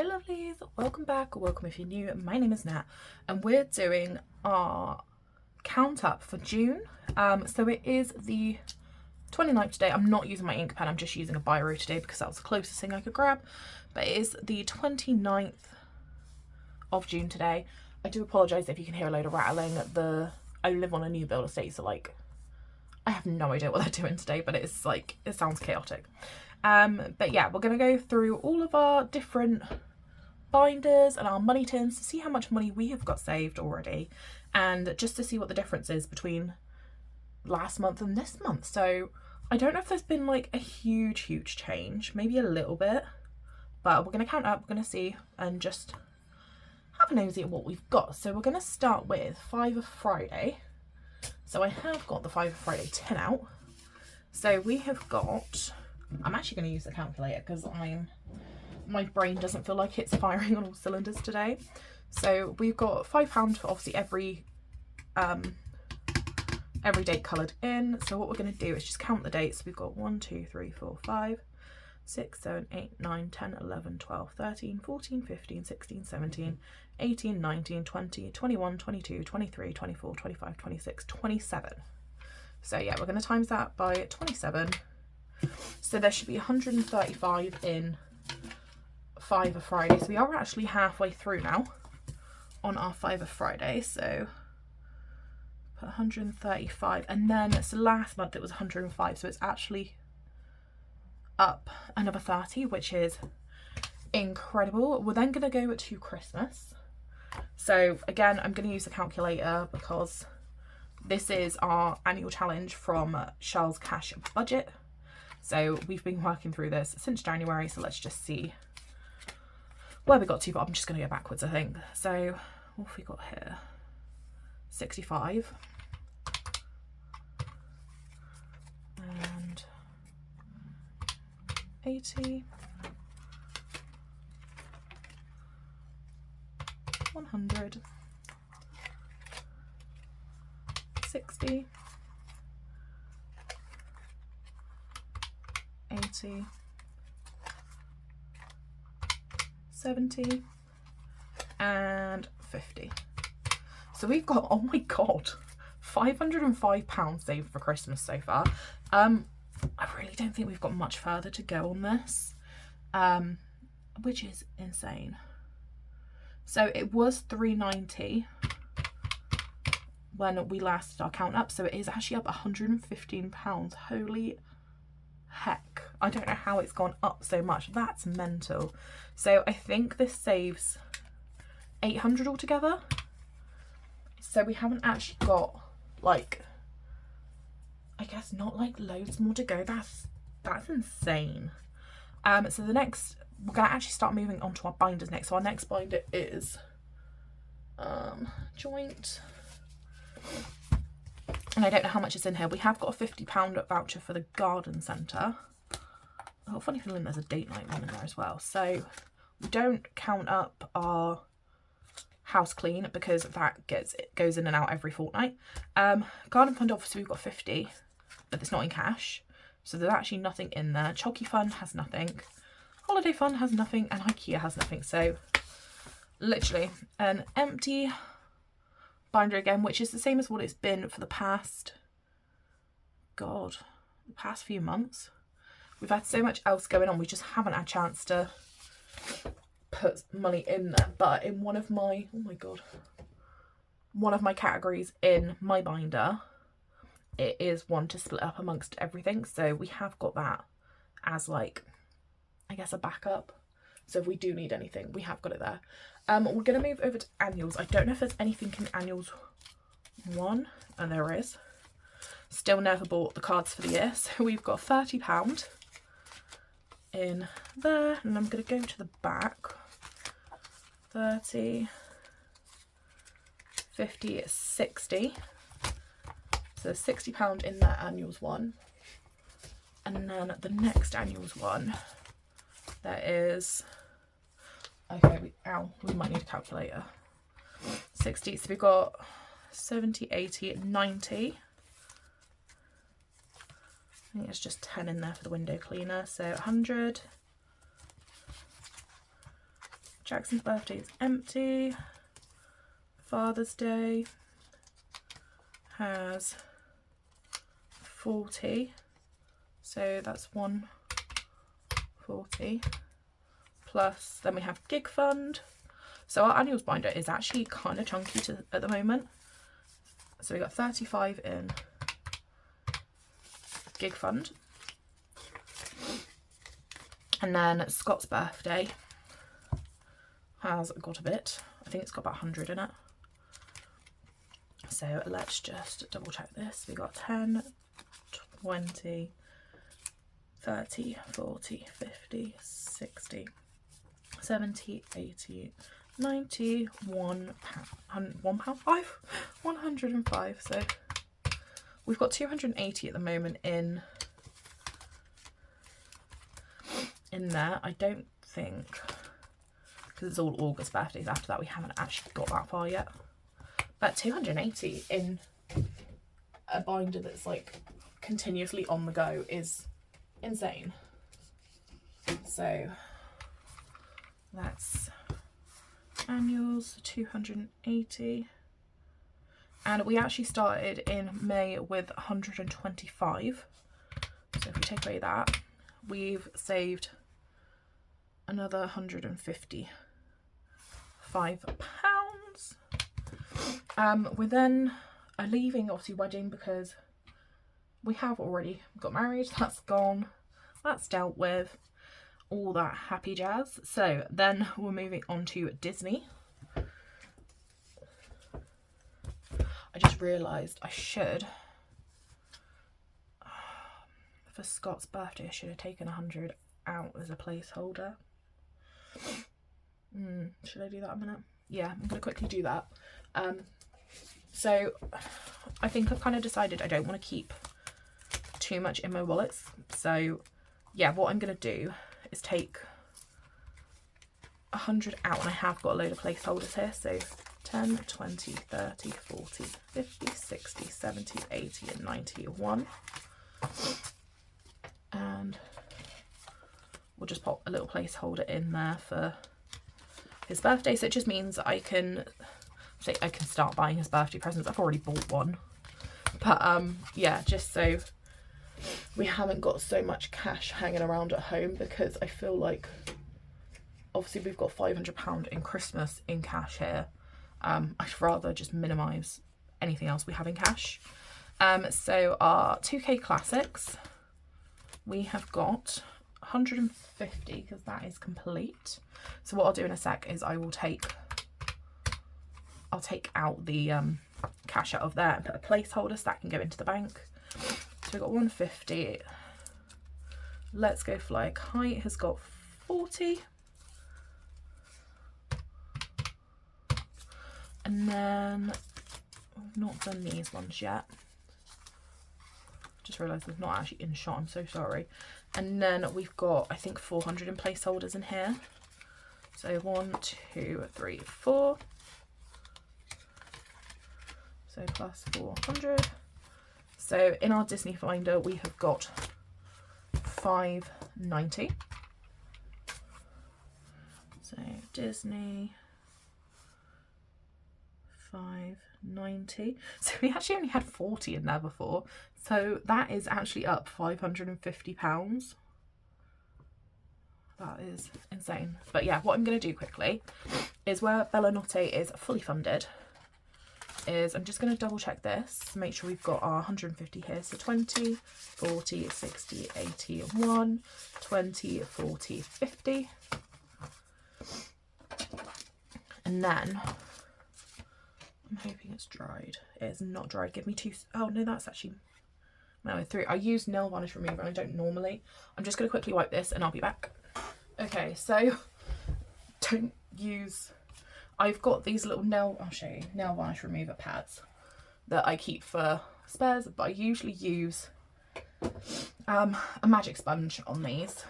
Hello lovelies, welcome back or welcome if you're new. My name is Nat and we're doing our count up for June. So it is the 29th today. I'm not using my ink pen, I'm just using a biro today because that was the closest thing I could grab. But it is the 29th of June today. I do apologise if you can hear a load of rattling. I live on a new build estate, so like I have no idea what they're doing today, but it's like, it sounds chaotic. But yeah, we're going to go through all of our different binders and our money tins to see how much money we have got saved already, and just to see what the difference is between last month and this month. So I don't know if there's been like a huge change, maybe a little bit, but we're going to count up, we're going to see and just have a nosy at what we've got. So we're going to start with Fiver Friday. So I have got the Fiver Friday tin out. So we have got, I'm actually going to use the calculator because my brain doesn't feel like it's firing on all cylinders today. So we've got £5 for obviously every date coloured in. So what we're going to do is just count the dates. We've got 1, 2, 3, 4, 5, 6, 7, 8, 9, 10, 11, 12, 13, 14, 15, 16, 17, 18, 19, 20, 21, 22, 23, 24, 25, 26, 27. So yeah, we're going to times that by 27. So there should be 135 in Fiver Friday. So we are actually halfway through now on our Fiver Friday. So put 135, and then so last month it was 105. So it's actually up another 30, which is incredible. We're then going to go to Christmas. So again, I'm going to use the calculator because this is our annual challenge from Charles Cash Budget. So we've been working through this since January, so let's just see where we got to, but I'm just going to go backwards, I think. So what have we got here? 65 and 80, 100, 60, 80, 70 and 50. So we've got, oh my god, £505 saved for Christmas so far. I really don't think we've got much further to go on this, which is insane. So it was £390 when we last did our count up, so it is actually up £115. Holy heck, I don't know how it's gone up so much. That's mental. So I think this saves 800 altogether. So we haven't actually got like, I guess not like loads more to go. That's insane. So the next, we're gonna actually start moving on to our binders next. So our next binder is joint, and I don't know how much is in here. We have got a £50 voucher for the garden centre. I've got a funny feeling there's a date night one in there as well. So we don't count up our house clean because that goes in and out every fortnight. Garden fund, obviously we've got 50, but it's not in cash, so there's actually nothing in there. Chalky fund has nothing, holiday fund has nothing, and IKEA has nothing. So literally an empty binder again, which is the same as what it's been for the past few months. We've had so much else going on, we just haven't had a chance to put money in there. But in one of my categories in my binder, it is one to split up amongst everything, so we have got that as like, I guess, a backup. So if we do need anything, we have got it there. We're going to move over to annuals. I don't know if there's anything in annuals 1, and there is. Still never bought the cards for the year, so we've got £30 in there, and I'm going to go to the back. 30, 50, 60. So £60 in that annuals one, and then the next annuals one, there is, okay, we might need a calculator. 60, so we've got 70, 80, 90. I think it's just 10 in there for the window cleaner. So 100, Jackson's birthday is empty. Father's Day has 40, so that's 140 plus, then we have gig fund. So our annuals binder is actually kind of chunky at the moment. So we got 35 in gig fund. And then Scott's birthday has got a bit. I think it's got about 100 in it. So let's just double check this. We got 10, 20, 30, 40, 50, 60, 70, 80, 90, £105. So we've got 280 at the moment in there. I don't think, because it's all August birthdays, after that we haven't actually got that far yet. But 280 in a binder that's like continuously on the go is insane. So that's annuals, 280. And we actually started in May with 125. So if we take away that, we've saved another £155. We then are leaving obviously wedding because we have already got married. That's gone, that's dealt with, all that happy jazz. So then we're moving on to Disney. I just realised I should, for Scott's birthday, I should have taken 100 out as a placeholder. Should I do that in a minute? Yeah, I'm going to quickly do that. So I think I've kind of decided I don't want to keep too much in my wallets. So yeah, what I'm going to do is take 100 out, and I have got a load of placeholders here. So 10, 20, 30, 40, 50, 60, 70, 80 and 91. And we'll just pop a little placeholder in there for his birthday. So it just means I can start buying his birthday presents. I've already bought one. But yeah, just so we haven't got so much cash hanging around at home, because I feel like obviously we've got £500 in Christmas in cash here. I'd rather just minimise anything else we have in cash. So our 2K classics, we have got 150 because that is complete. So what I'll do in a sec is I'll take out the cash out of there and put a placeholder so that can go into the bank. So we've got 150. Let's Go Fly a Kite has got 40. And then we've not done these ones yet. Just realised they're not actually in shot, I'm so sorry. And then we've got, I think, 400 in placeholders in here. So 1, 2, 3, 4. So plus 400. So in our Disney Finder, we have got 590. So Disney 590. So we actually only had 40 in there before. So that is actually up £550. That is insane. But yeah, what I'm going to do quickly is where Bella Notte is fully funded, is I'm just going to double check this, make sure we've got our 150 here. So 20, 40, 60, 80, 1, 20, 40, 50. And then I'm hoping it's dried. It is not dried. Give me 2. Oh no, that's actually, no, 3. I use nail varnish remover and I don't normally. I'm just going to quickly wipe this and I'll be back. Okay, so don't use, I've got these little I'll show you, nail varnish remover pads that I keep for spares, but I usually use a magic sponge on these.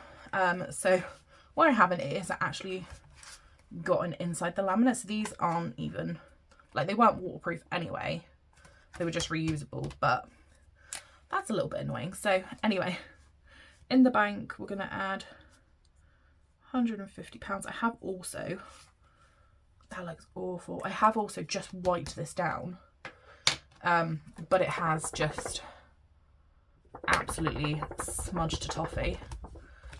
So what I haven't is actually gotten inside the laminate. So these aren't even, like, they weren't waterproof anyway. They were just reusable, but that's a little bit annoying. So anyway, in the bank, we're going to add £150. I have also, that looks awful. I have also just wiped this down, but it has just absolutely smudged to toffee.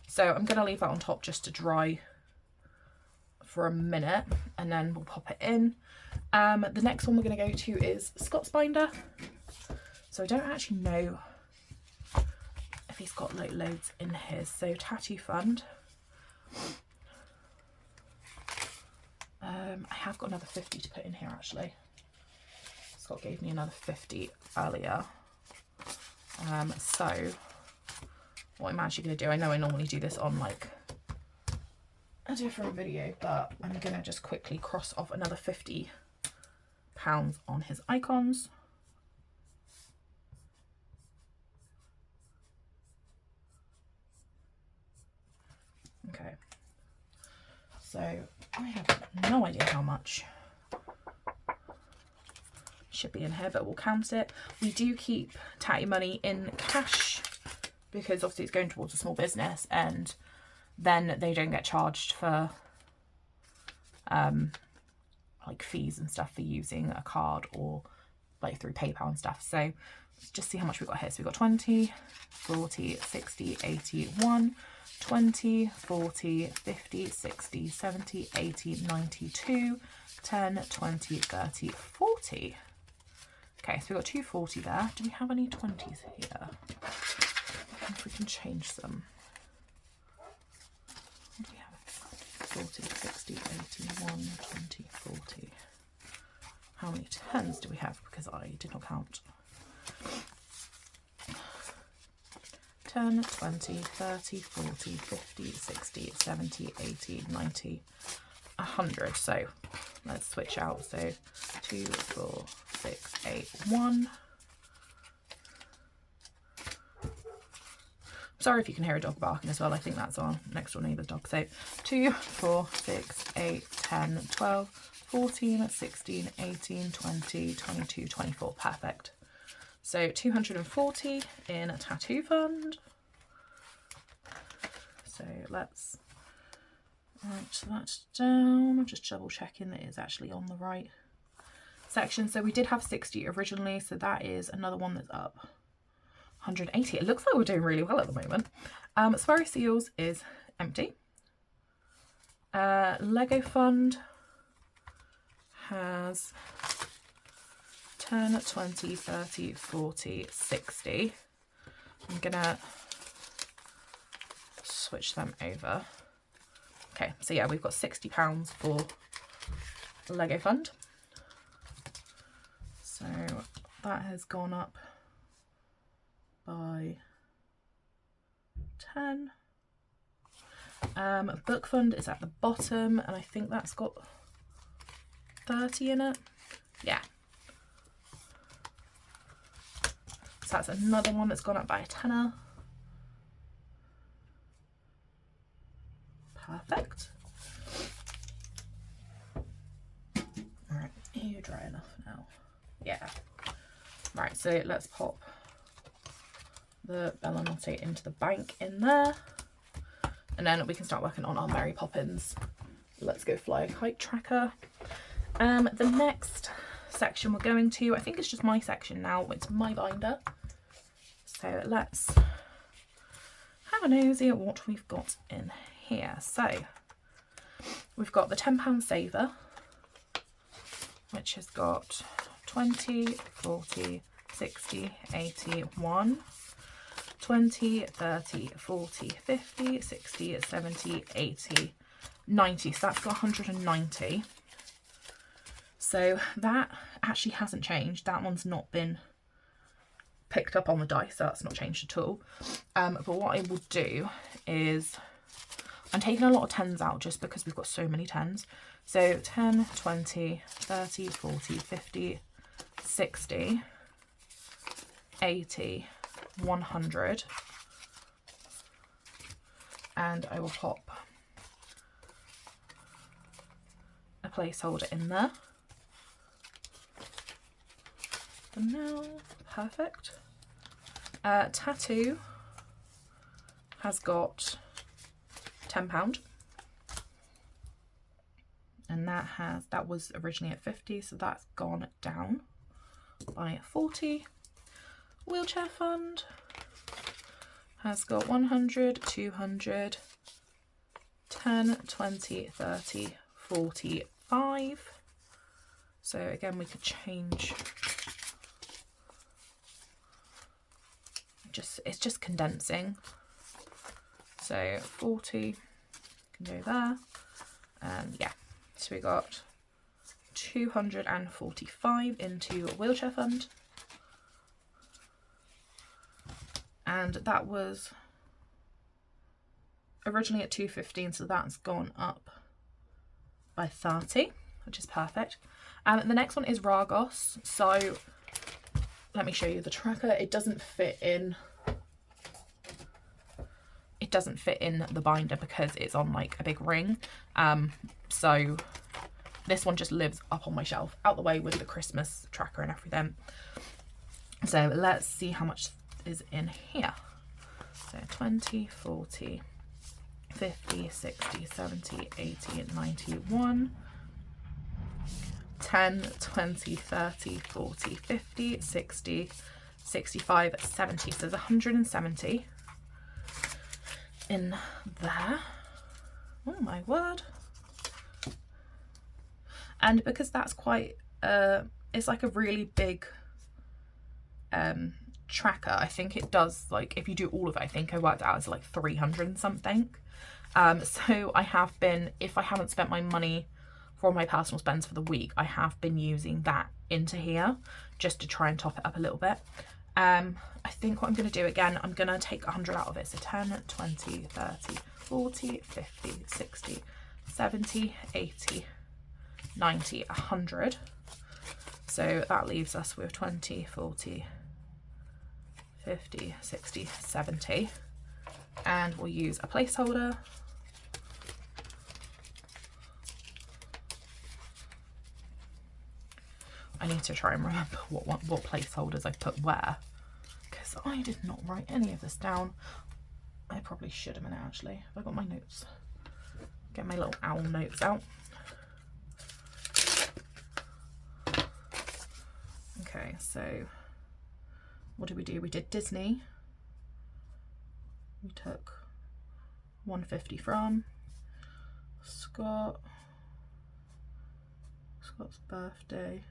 So I'm going to leave that on top just to dry for a minute, and then we'll pop it in. The next one we're going to go to is Scott's binder. So I don't actually know if he's got like loads in his. So Tattoo Fund. I have got another 50 to put in here actually. Scott gave me another 50 earlier. So what I'm actually going to do, I know I normally do this on like a different video, but I'm going to just quickly cross off another £50 on his icons. Okay, so I have no idea how much should be in here, but we'll count it. We do keep Tatty money in cash because obviously it's going towards a small business, and then they don't get charged for like fees and stuff for using a card or like through PayPal and stuff. So let's just see how much we've got here. So we've got 20, 40, 60, 80, 1, 20, 40, 50, 60, 70, 80, 92, 10, 20, 30, 40. Okay, so we've got 240 there. Do we have any 20s here? I wonder if we can change some. What do we have? 40, 60, 80, 1, 20, 40. How many 10s do we have? Because I did not count. 10, 20, 30, 40, 50, 60, 70, 80, 90, 100. So let's switch out. So 2, 4, 6, 8, 1. Sorry if you can hear a dog barking as well. I think that's our next door neighbour's dog. So 2, 4, 6, 8, 10, 12, 14, 16, 18, 20, 22, 24. Perfect. So 240 in a Tattoo Fund. So let's write that down. I'm just double checking that it's actually on the right section. So we did have 60 originally, so that is another one that's up 180. It looks like we're doing really well at the moment. Sparrow Seals is empty. Lego Fund has 10, 20, 30, 40, 60. I'm gonna switch them over. Okay, so yeah, we've got £60 for the Lego Fund. So that has gone up by 10. Book Fund is at the bottom, and I think that's got 30 in it. Yeah. So that's another one that's gone up by a tenner. Perfect. All right, are you dry enough now? Yeah. Right, so let's pop the Bellanotte into the bank in there, and then we can start working on our Mary Poppins Let's Go Fly a Kite tracker. The next section we're going to, I think it's just my section now, it's my binder. So let's have a nosy at what we've got in here. So we've got the £10 saver, which has got 20, 40, 60, 80, 1, 20, 30, 40, 50, 60, 70, 80, 90. So that's got 190. So that actually hasn't changed. That one's not been picked up on the dice, so that's not changed at all. But what I will do is, I'm taking a lot of 10s out just because we've got so many 10s. So 10, 20, 30, 40, 50, 60, 80, 100. And I will pop a placeholder in there. For now, perfect. Tattoo has got £10. and that was originally at 50, so that's gone down by 40. Wheelchair fund has got 100, 200, 10, 20, 30, 45. So again, we could change, it's just condensing. So 40 can go there, and yeah, so we got 245 into a wheelchair fund, and that was originally at 215, so that's gone up by 30, which is perfect. And the next one is Ragos. So let me show you the tracker. It doesn't fit in the binder because it's on like a big ring. So this one just lives up on my shelf out the way with the Christmas tracker and everything. So let's see how much is in here. So 20, 40, 50, 60, 70, 80, 91, 10, 20, 30, 40, 50, 60, 65, 70. So there's 170 in there. Oh my word. And because that's quite, it's like a really big tracker, I think it does, like, if you do all of it, I think I worked out as like 300 and something. So I have been, if I haven't spent my money for my personal spends for the week, I have been using that into here just to try and top it up a little bit. I think what I'm going to do again, I'm going to take 100 out of it. So 10, 20, 30, 40, 50, 60, 70, 80, 90, 100. So that leaves us with 20, 40, 50, 60, 70. And we'll use a placeholder. I need to try and remember what placeholders I put where, because I did not write any of this down. I probably should have been actually. Have I got my notes? Get my little owl notes out. Okay, so what did we do? We did Disney. We took 150 from Scott's birthday.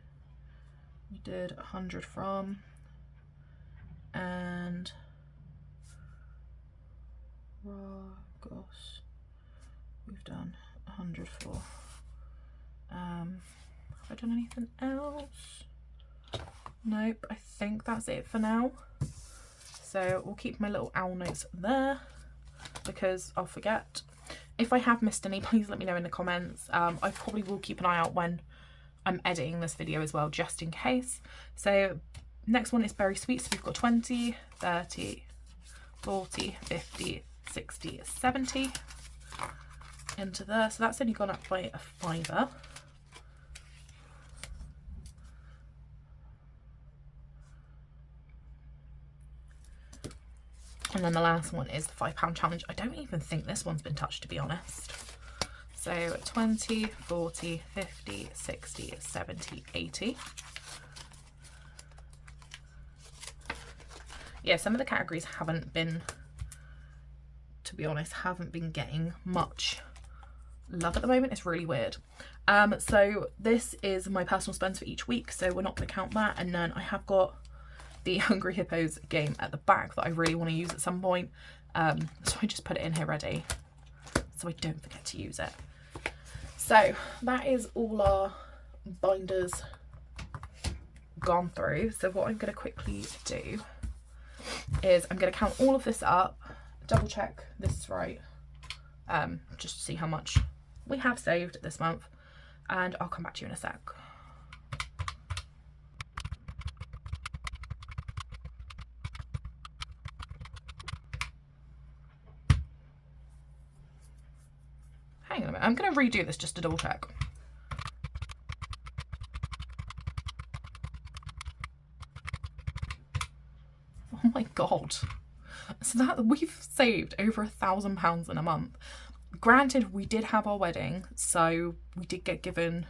We did 100 from, and Ragos we've done 100 for. Have I done anything else? Nope, I think that's it for now. So we'll keep my little owl notes there because I'll forget. If I have missed any, please let me know in the comments. I probably will keep an eye out when I'm editing this video as well, just in case. So next one is Berry Sweet. So we've got 20, 30, 40, 50, 60, 70 into there. So that's only gone up by a £5. And then the last one is the £5 challenge. I don't even think this one's been touched, to be honest. So 20, 40, 50, 60, 70, 80. Yeah, some of the categories haven't been, to be honest, haven't been getting much love at the moment. It's really weird. So this is my personal spends for each week, so we're not going to count that. And then I have got the Hungry Hippos game at the back that I really want to use at some point. So I just put it in here ready so I don't forget to use it. So that is all our binders gone through. So what I'm going to quickly do is I'm going to count all of this up, double check this is right, just to see how much we have saved this month, and I'll come back to you in a sec. Hang on a minute, I'm going to redo this just to double check. Oh my god. So that we've saved over £1,000 in a month. Granted, we did have our wedding, so we did get given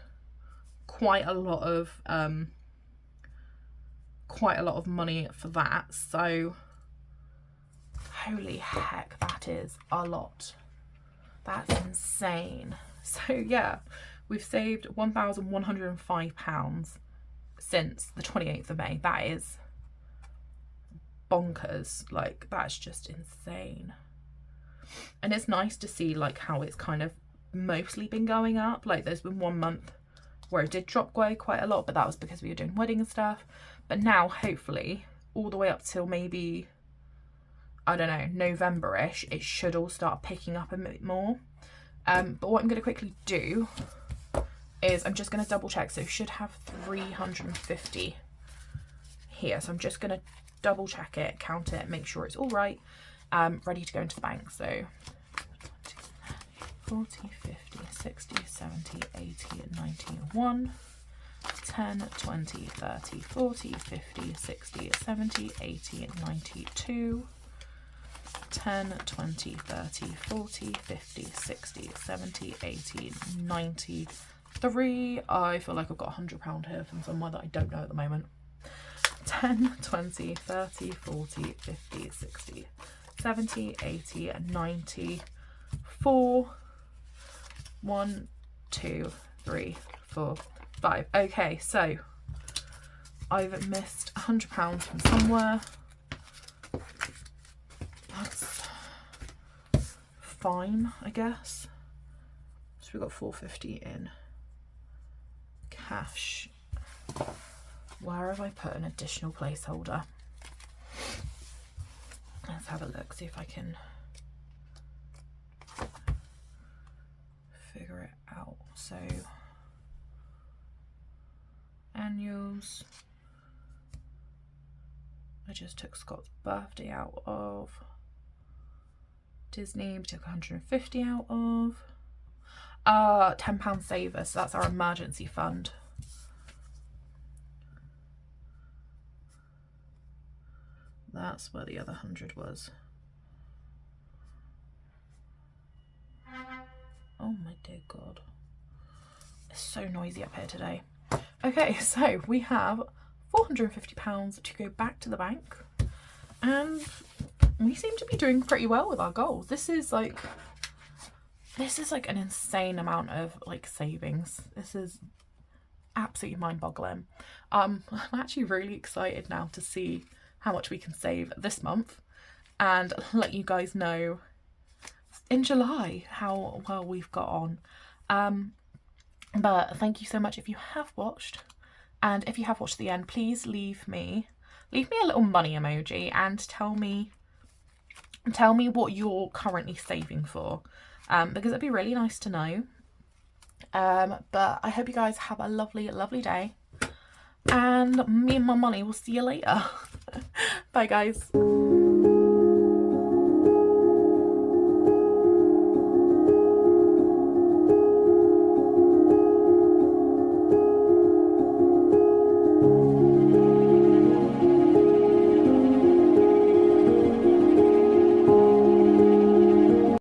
quite a lot of money for that. So holy heck, that is a lot. That's insane. So yeah, we've saved £1,105 since the 28th of May. That is bonkers. Like, that's just insane. And it's nice to see like how it's kind of mostly been going up. Like, there's been 1 month where it did drop quite a lot, but that was because we were doing wedding and stuff. But now, hopefully, all the way up till maybe, I don't know, November-ish, it should all start picking up a bit more. But what I'm going to quickly do is I'm just going to double check. So should have 350 here. So I'm just going to double check it, count it, make sure it's all right. Ready to go into the bank. So 40, 50, 60, 70, 80, 90, 1, 10, 20, 30, 40, 50, 60, 70, 80, 92, 10, 20, 30, 40, 50, 60, 70, 80, 93. I feel like I've got £100 here from somewhere that I don't know at the moment. 10, 20, 30, 40, 50, 60, 70, 80, 94. 1, 2, 3, 4, 5. Okay, so I've missed £100 from somewhere. That's fine, I guess. So we've got 450 in cash. Where have I put an additional placeholder? Let's have a look, see if I can figure it out. So annuals, I just took Scott's birthday out of. Disney, we took 150 out of. £10 saver, so that's our emergency fund. That's where the other 100 was. Oh my dear God. It's so noisy up here today. Okay, so we have £450 to go back to the bank. And we seem to be doing pretty well with our goals. This is like an insane amount of like savings. This is absolutely mind-boggling. I'm actually really excited now to see how much we can save this month and let you guys know in July how well we've got on. But thank you so much if you have watched, and if you have watched to the end, please leave me a little money emoji and tell me what you're currently saving for, because it'd be really nice to know. But I hope you guys have a lovely day, and me and my money will see you later. Bye guys.